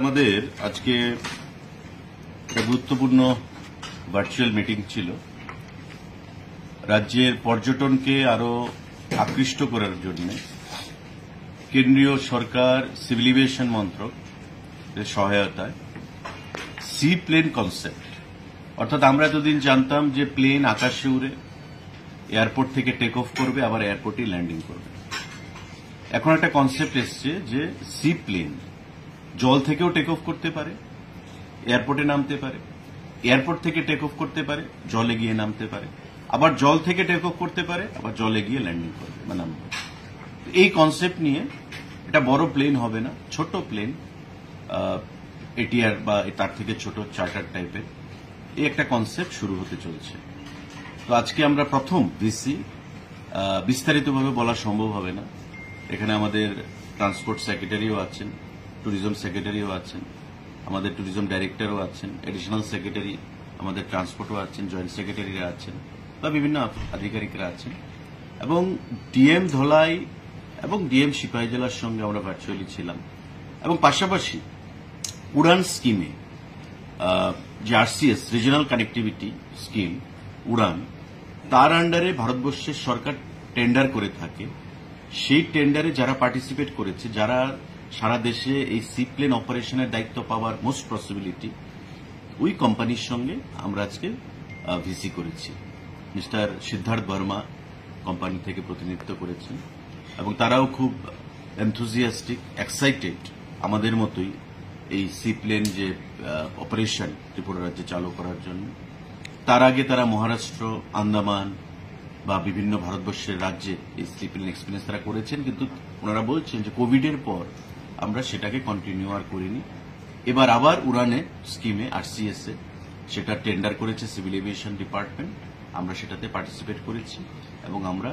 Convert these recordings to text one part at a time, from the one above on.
আমাদের আজকে একটা গুরুত্বপূর্ণ ভার্চুয়াল মিটিং ছিল। রাজ্যের পর্যটনকে আরো আকৃষ্ট করার জন্য কেন্দ্রীয় সরকার সিভিল এভিয়েশন মন্ত্রক সহায়তায় সি প্লেন কনসেপ্ট, অর্থাৎ আমরা এতদিন জানতাম যে প্লেন আকাশে উড়ে এয়ারপোর্ট থেকে টেক অফ করবে, আবার এয়ারপোর্টে ল্যান্ডিং করবে। এখন একটা কনসেপ্ট এসছে যে সি প্লেন জল থেকেও টেক অফ করতে পারে, এয়ারপোর্টে নামতে পারে, এয়ারপোর্ট থেকে টেক অফ করতে পারে, জলে গিয়ে নামতে পারে, আবার জল থেকে টেক অফ করতে পারে, আবার জলে গিয়ে ল্যান্ডিং করবে বা নামবে। এই কনসেপ্ট নিয়ে এটা বড় প্লেন হবে না, ছোট প্লেন, এটিআর বা তার থেকে ছোট চার্টার টাইপের এই একটা কনসেপ্ট শুরু হতে চলছে। তো আজকে আমরা প্রথম ভিসি, বিস্তারিতভাবে বলা সম্ভব হবে না। এখানে আমাদের ট্রান্সপোর্ট সেক্রেটারিও আছেন, ট্যুরিজম সেক্রেটারিও আছেন, আমাদের ট্যুরিজম ডাইরেক্টরও আছেন, এডিশনাল সেক্রেটারি আমাদের ট্রান্সপোর্টও আছেন, জয়েন্ট সেক্রেটারিরা আছেন বা বিভিন্ন আধিকারিকরা আছেন, এবং ডিএম ধলাই এবং ডিএম সিপাহী জেলার সঙ্গে আমরা ভার্চুয়ালি ছিলাম। এবং পাশাপাশি উড়ান স্কিমে যে আরসিএস রিজিওনাল কানেক্টিভিটি স্কিম উড়ান, তার আন্ডারে ভারতবর্ষের সরকার টেন্ডার করে থাকে। সেই টেন্ডারে যারা পার্টিসিপেট করেছে, যারা সারা দেশে এই সি প্লেন অপারেশনের দায়িত্ব পাওয়ার মোস্ট পসিবিলিটি, ওই কোম্পানির সঙ্গে আমরা আজকে ভিসি করেছি। মিস্টার সিদ্ধার্থ বর্মা কোম্পানি থেকে প্রতিনিধিত্ব করেছেন এবং তারাও খুব এনথুজিয়াস্টিক, এক্সাইটেড আমাদের মতোই এই সি প্লেন যে অপারেশন ত্রিপুরা রাজ্যে চালু করার জন্য। তার আগে তারা মহারাষ্ট্র, আন্দামান বা বিভিন্ন ভারতবর্ষের রাজ্যে এই সি প্লেন এক্সপিরিয়েন্স তারা করেছেন, কিন্তু ওনারা বলছেন যে কোভিডের পর আমরা সেটাকে কন্টিনিউ আর করিনি। এবার আবার উড়ানে স্কিমে আরসিএস এ সেটা টেন্ডার করেছে সিভিল এভিয়েশন ডিপার্টমেন্ট, আমরা সেটাতে পার্টিসিপেট করেছি এবং আমরা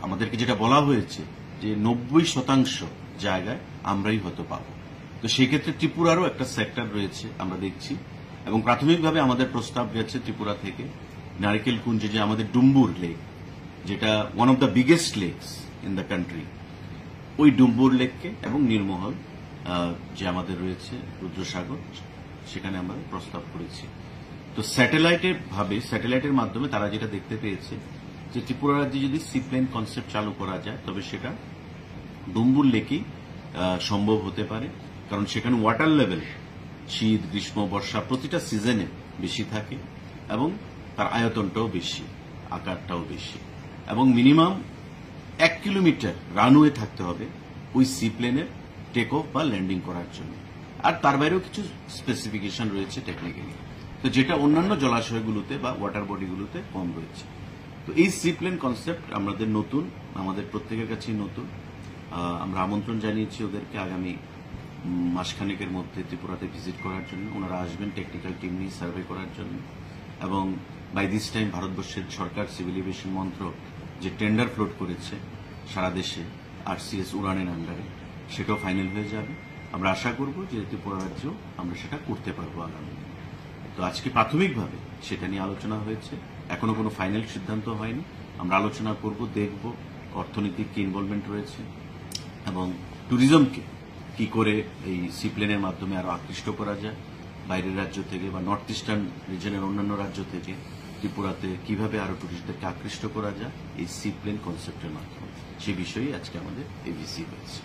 আমাদেরকে যেটা বলা হয়েছে যে 90% জায়গায় আমরাই হয়তো পাবো। তো সেক্ষেত্রে ত্রিপুরারও একটা সেক্টর রয়েছে আমরা দেখছি, এবং প্রাথমিকভাবে আমাদের প্রস্তাব গেছে ত্রিপুরা থেকে নারিকেল কুঞ্জে যে আমাদের ডুম্বুর লেক, যেটা one of the biggest lakes in the country, ওই ডুম্বুর লেককে এবং নীরমহল যে আমাদের রয়েছে রুদ্রসাগর, সেখানে আমরা প্রস্তাব করেছি। তো স্যাটেলাইটের মাধ্যমে তারা যেটা দেখতে পেয়েছে যে ত্রিপুরা রাজ্যে যদি সি প্লেন কনসেপ্ট চালু করা যায় তবে সেটা ডুম্বুর লেকেই সম্ভব হতে পারে, কারণ সেখানে ওয়াটার লেভেল শীত, গ্রীষ্ম, বর্ষা প্রতিটা সিজনে বেশি থাকে এবং তার আয়তনটাও বেশি, আকারটাও বেশি, এবং মিনিমাম 1 কিলোমিটার রানওয়ে থাকতে হবে ওই সি প্লেনের টেক অফ বা ল্যান্ডিং করার জন্য। আর তার বাইরেও কিছু স্পেসিফিকেশন রয়েছে টেকনিক্যালি, তো যেটা অন্যান্য জলাশয়গুলোতে বা ওয়াটার বডিগুলোতে কম রয়েছে। তো এই সি প্লেন কনসেপ্ট আমাদের নতুন, আমাদের প্রত্যেকের কাছেই নতুন। আমরা আমন্ত্রণ জানিয়েছি ওদেরকে আগামী মাসখানেকের মধ্যে ত্রিপুরাতে ভিজিট করার জন্য। ওনারা আসবেন টেকনিক্যাল টিম নিয়ে সার্ভে করার জন্য, এবং বাই দিস টাইম ভারতবর্ষের সরকার সিভিল এভিয়েশন মন্ত্রক যে টেন্ডার ফ্লোট করেছে সারা দেশে আরসিএস উড়ানের আন্ডারে, সেটাও ফাইনাল হয়ে যাবে। আমরা আশা করব যে ত্রিপুরা রাজ্য আমরা সেটা করতে পারবো আগামী। তো আজকে প্রাথমিকভাবে সেটা নিয়ে আলোচনা হয়েছে, এখনো কোনো ফাইনাল সিদ্ধান্ত হয়নি। আমরা আলোচনা করব, দেখব অর্থনৈতিক কি ইনভলভমেন্ট রয়েছে এবং ট্যুরিজমকে কি করে এই সি প্লেনের মাধ্যমে আরো আকৃষ্ট করা যায় বাইরের রাজ্য থেকে বা নর্থ ইস্টার্ন রিজনের অন্যান্য রাজ্য থেকে ত্রিপুরাতে কিভাবে আরো টুরিস্টদেরকে আকৃষ্ট করা যায় এই সি প্লেন কনসেপ্টের মাধ্যমে, সে বিষয়ে আজকে আমাদের এই ভিসি হয়েছে।